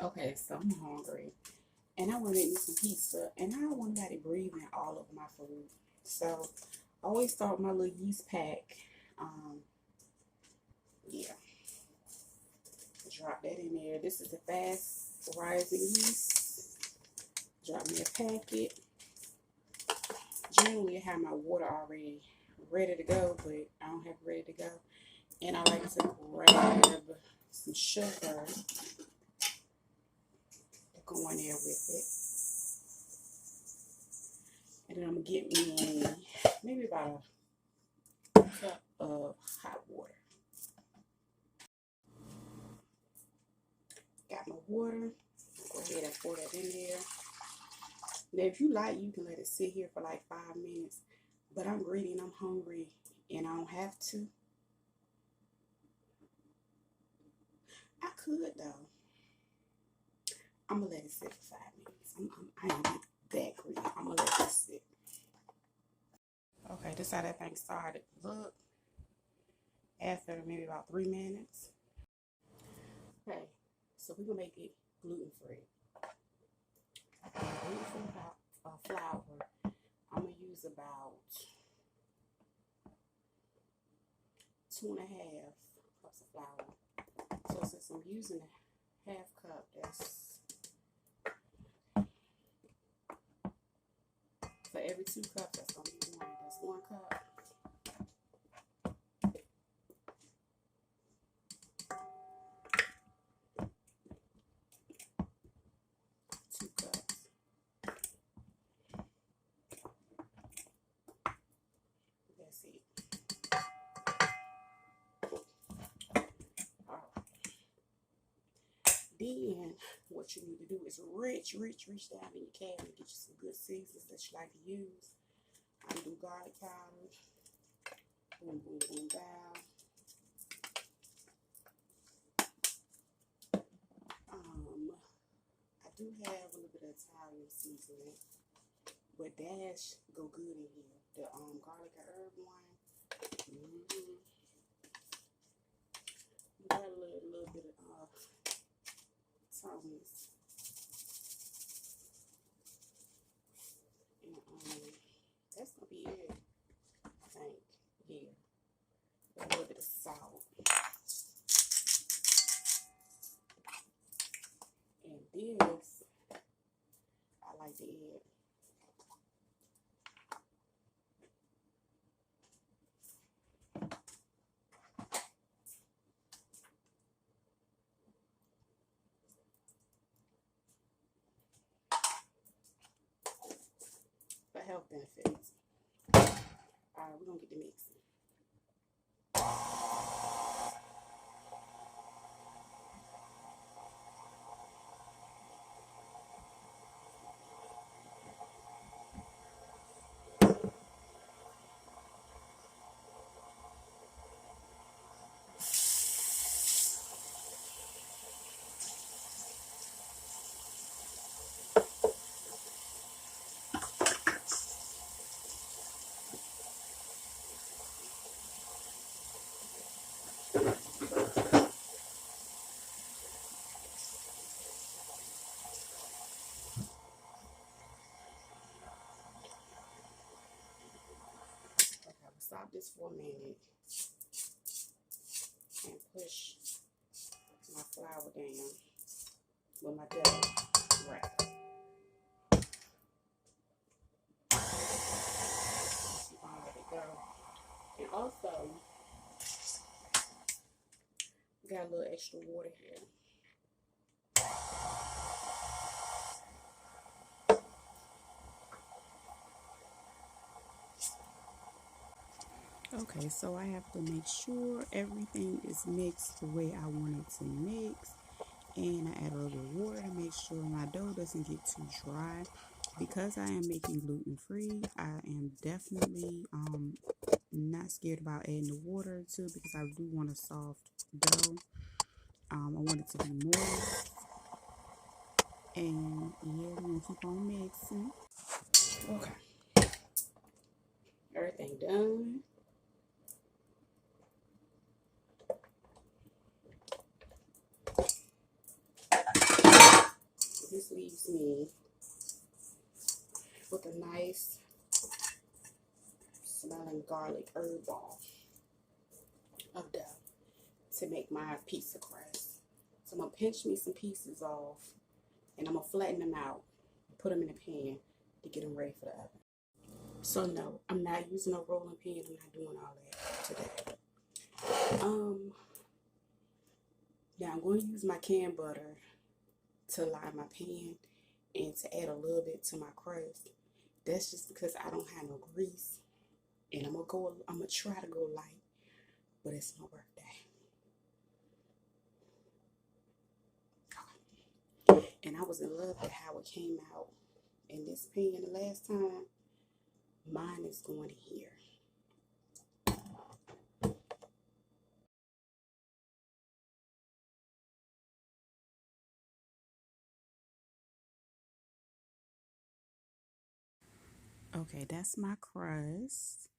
Okay, so I'm hungry and I want to eat some pizza and I don't want nobody breathing all over my food. So I always start with my little yeast pack. Um, yeah, drop that in there. This is the fast rising yeast. Drop me a packet. Generally, I have my water already ready to go, but I don't have it ready to go. And I like to grab some sugar to go in there with it. And then I'm going to get me maybe about a cup of hot water. Got my water. Go ahead and pour that in there. Now, if you like, you can let it sit here for like 5 minutes. But I'm greedy and I'm hungry and I don't have to. I could though. I'm going to let it sit for 5 minutes. I ain't that greedy. I'm going to let it sit. Okay, this is how that thing started to look after maybe about 3 minutes. Okay, so we're going to make it gluten-free. Gluten-free flour. I'm going to use about 2.5 cups of flour. So since I'm using a half cup, that's for every 2 cups, that's going to be 1. That's 1 cup. 2 cups. That's it. All right. Then what you need to do is reach down in your cabinet, get you some good seasonings that you like to use. I do garlic powder. Boom, boom, boom, down. I do have a little bit of Italian seasoning, but dash go good in here. The garlic and herb one. We got a little bit of Thomas. And that's gonna be it. I think. Yeah. A little bit of salt. And this I like to add for health benefits. Alright, we're gonna get the mixing. Okay, we'll stop this for a minute and push my flour down with my dough wrap. Let it go. And also, we got a little extra water here. Okay, so I have to make sure everything is mixed the way I want it to mix. And I add a little bit of water to make sure my dough doesn't get too dry. Because I am making gluten-free, I am definitely not scared about adding the water too, because I do want a soft dough. I want it to be moist. And yeah, we're going to keep on mixing. Okay. Everything done. this leaves me with a nice smelling garlic herb ball of dough to make my pizza crust. So I'm going to pinch me some pieces off and I'm going to flatten them out, put them in a pan to get them ready for the oven. So no, I'm not using a rolling pin. I'm not doing all that today. Now I'm going to use my canned butter to line my pan and to add a little bit to my crust. That's just because I don't have no grease, and I'm gonna try to go light, but it's my birthday. And I was in love with how it came out in this pan the last time. Mine is going here. Okay, that's my crust.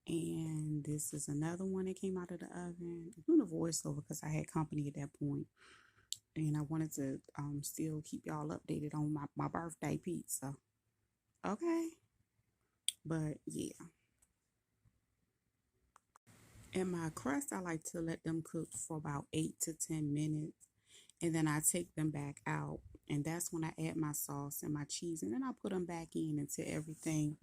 And this is another one that came out of the oven. I'm doing a voiceover because I had company at that point. And I wanted to still keep y'all updated on my birthday pizza. Okay. But yeah. And my crust, I like to let them cook for about 8 to 10 minutes. And then I take them back out. And that's when I add my sauce and my cheese. And then I put them back in until everything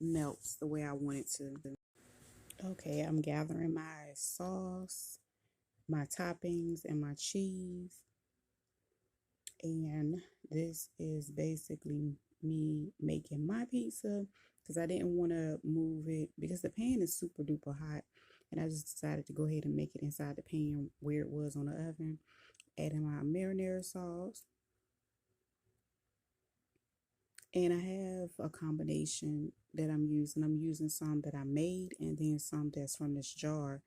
melts the way I want it to. Okay, I'm gathering my sauce, my toppings, and my cheese. And this is basically me making my pizza because I didn't want to move it because the pan is super duper hot. And I just decided to go ahead and make it inside the pan where it was on the oven. Adding my marinara sauce. And I have a combination that I'm using. I'm using some that I made and then some that's from this jar.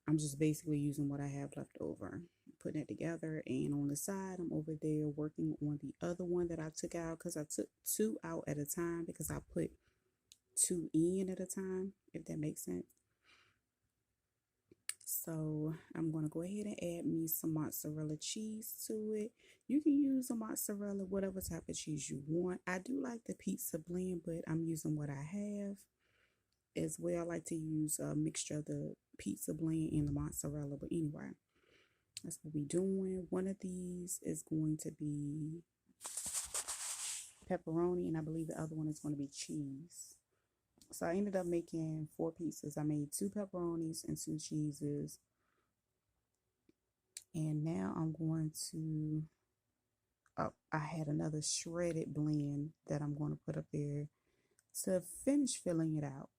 I'm just basically using what I have left over, putting it together. And on the side, I'm over there working on the other one that I took out because I took 2 out at a time because I put 2 in at a time, if that makes sense. So I'm going to go ahead and add me some mozzarella cheese to it. You can use a mozzarella, whatever type of cheese you want. I do like the pizza blend, but I'm using what I have as well. I like to use a mixture of the pizza blend and the mozzarella. But anyway, that's what we're doing. One of these is going to be pepperoni, and I believe the other one is going to be cheese. So I ended up making 4 pizzas. I made 2 pepperonis and 2 cheeses. And now I'm going to, I had another shredded blend that I'm going to put up there to finish filling it out.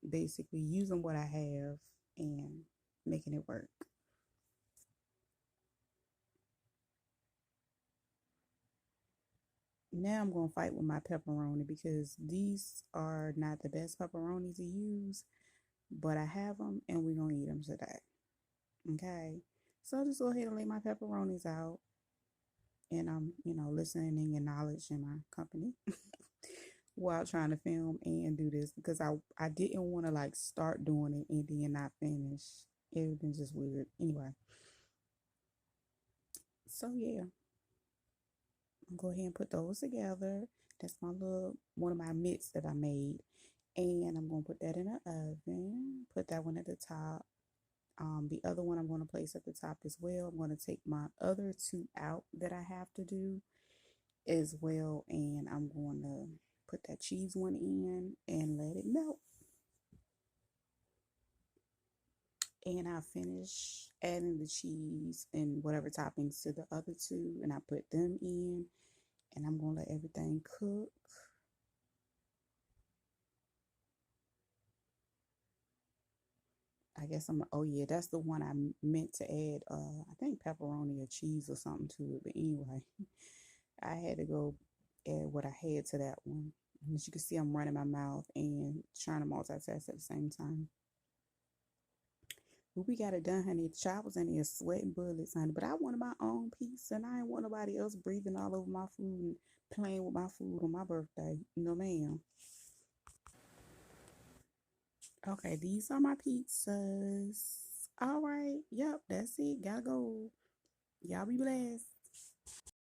Basically using what I have and making it work. Now I'm going to fight with my pepperoni because these are not the best pepperoni to use, but I have them and we're going to eat them today. Okay. So I'll just go ahead and lay my pepperonis out and I'm, listening and acknowledging my company while trying to film and do this because I didn't want to like start doing it and then not finish. It would have been just weird. Anyway. So yeah. I'll go ahead and put those together. That's one of my mitts that I made. And I'm going to put that in the oven. Put that one at the top. The other one I'm going to place at the top as well. I'm going to take my other 2 out that I have to do as well. And I'm going to put that cheese one in and let it melt. And I finish adding the cheese and whatever toppings to the other 2. And I put them in. And I'm going to let everything cook. I guess oh yeah, that's the one I meant to add, I think pepperoni or cheese or something to it. But anyway, I had to go add what I had to that one. And as you can see, I'm running my mouth and trying to multitask at the same time. But we got it done, honey. The child was in here sweating bullets, honey. But I wanted my own piece and I didn't want nobody else breathing all over my food and playing with my food on my birthday. No, ma'am. Okay, these are my pizzas. All right. Yep, that's it. Gotta go. Y'all be blessed.